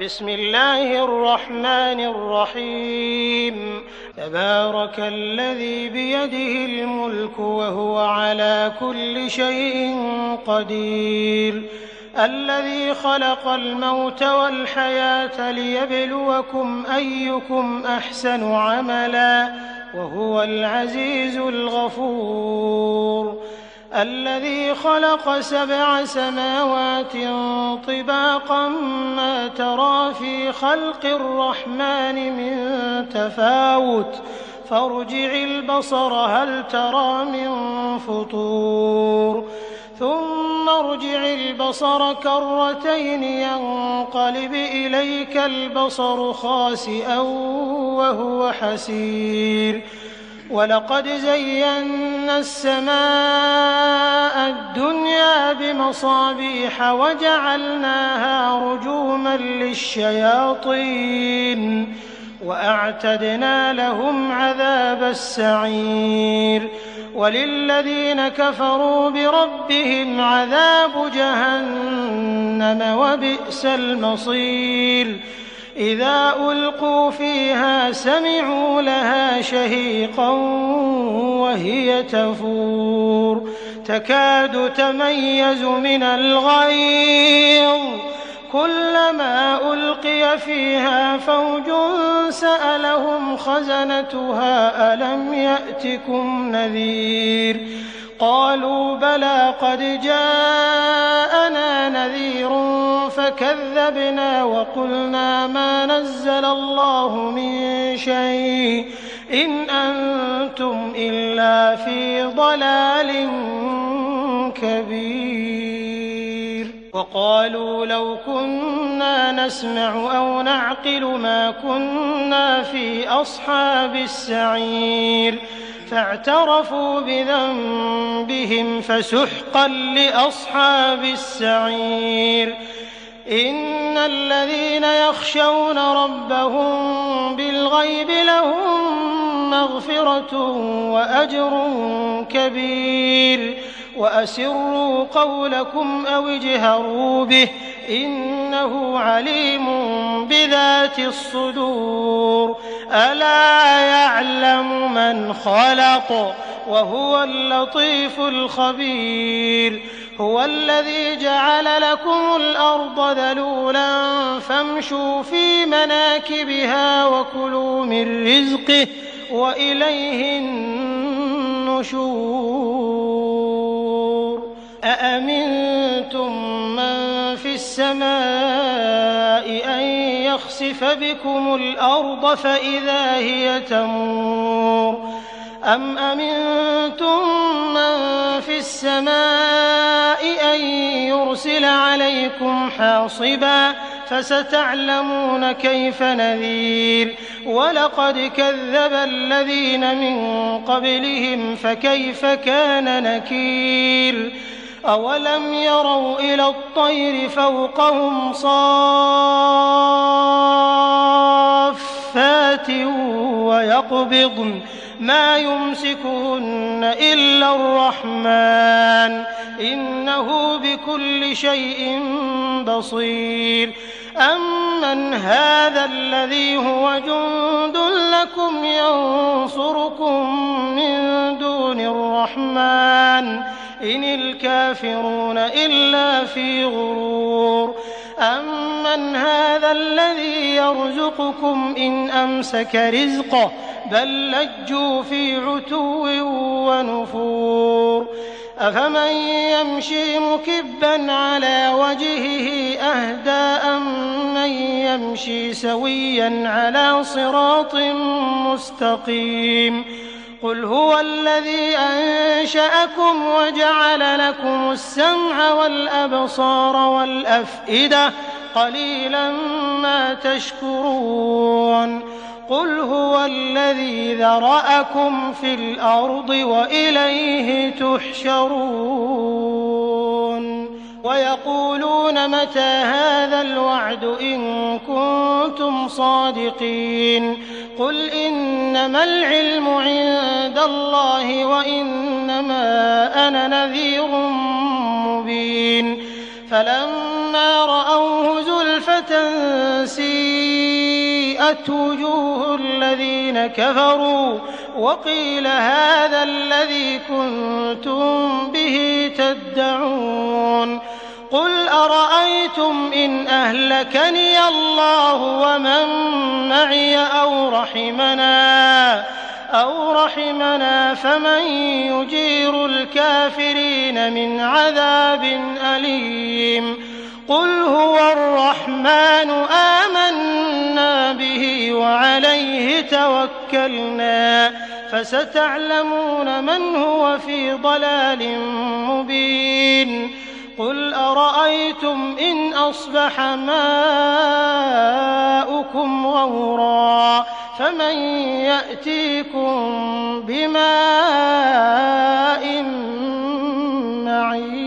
بسم الله الرحمن الرحيم تبارك الذي بيده الملك وهو على كل شيء قدير الذي خلق الموت والحياة ليبلوكم أيكم أحسن عملا وهو العزيز الغفور الذي خلق 7 سماوات طباقا ما ترى في خلق الرحمن من تفاوت فارجع البصر هل ترى من فطور ثم ارجع البصر كرتين ينقلب إليك البصر خاسئا وهو حسير ولقد زينا السماء الدنيا بمصابيح وجعلناها رجوما للشياطين وأعتدنا لهم عذاب السعير وللذين كفروا بربهم عذاب جهنم وبئس المصير إذا ألقوا فيها سمعوا لها شهيقا وهي تفور تكاد تميز من الغيظ كلما ألقي فيها فوج سألهم خزنتها ألم يأتكم نذير قالوا بلى قد جاءنا نذير فكذبنا وقلنا ما نزل الله من شيء إن أنتم إلا في ضلال كبير وقالوا لو كنا نسمع أو نعقل ما كنا في أصحاب السعير فاعترفوا بذنبهم فسحقا لأصحاب السعير إن الذين يخشون ربهم بالغيب لهم مغفرة وأجر كبير وأسروا قولكم أو اجهروا به إنه عليم بذات الصدور ألا يعلم من خلق وهو اللطيف الخبير هو الذي جعل لكم الأرض ذلولا فامشوا في مناكبها وكلوا من رزقه وإليه النشور أأمنتم من في السماء أن يخسف بكم الأرض فإذا هي تمور أم أمنتم من في السماء أن يرسل عليكم حاصبا فستعلمون كيف نذير ولقد كذب الذين من قبلهم فكيف كان نكير أولم يروا إلى الطير فوقهم صافات ويقبضن ما يمسكهن إلا الرحمن إنه بكل شيء بصير أمن هذا الذي هو جند لكم ينصركم من دون الرحمن إن الكافرون إلا في غرور أمن هذا الذي يرزقكم إن أمسك رزقه بل لجوا في عتو ونفور أفمن يمشي مكبا على وجهه أهدى أمن يمشي سويا على صراط مستقيم قل هو الذي أنشأكم وجعل لكم السمع والأبصار والأفئدة قليلا ما تشكرون قل هو الذي ذرأكم في الأرض وإليه تحشرون ويقولون متى هذا الوعد إن كنتم صادقين قل إنما العلم عند الله وإنما أنا نذير مبين فلما رأوه زلفى سيئت وجوه الذين كفروا وقيل هذا الذي كنتم به تدعون قل أرأيتم إن أهلكني الله ومن معي أو رحمنا فمن يجير الكافرين من عذاب أليم قل هو الرحمن آمنا به وعليه توكلنا فستعلمون من هو في ضلال مبين قل أرأيتم إن أصبح ماؤكم غورا فمن يأتيكم بماء معين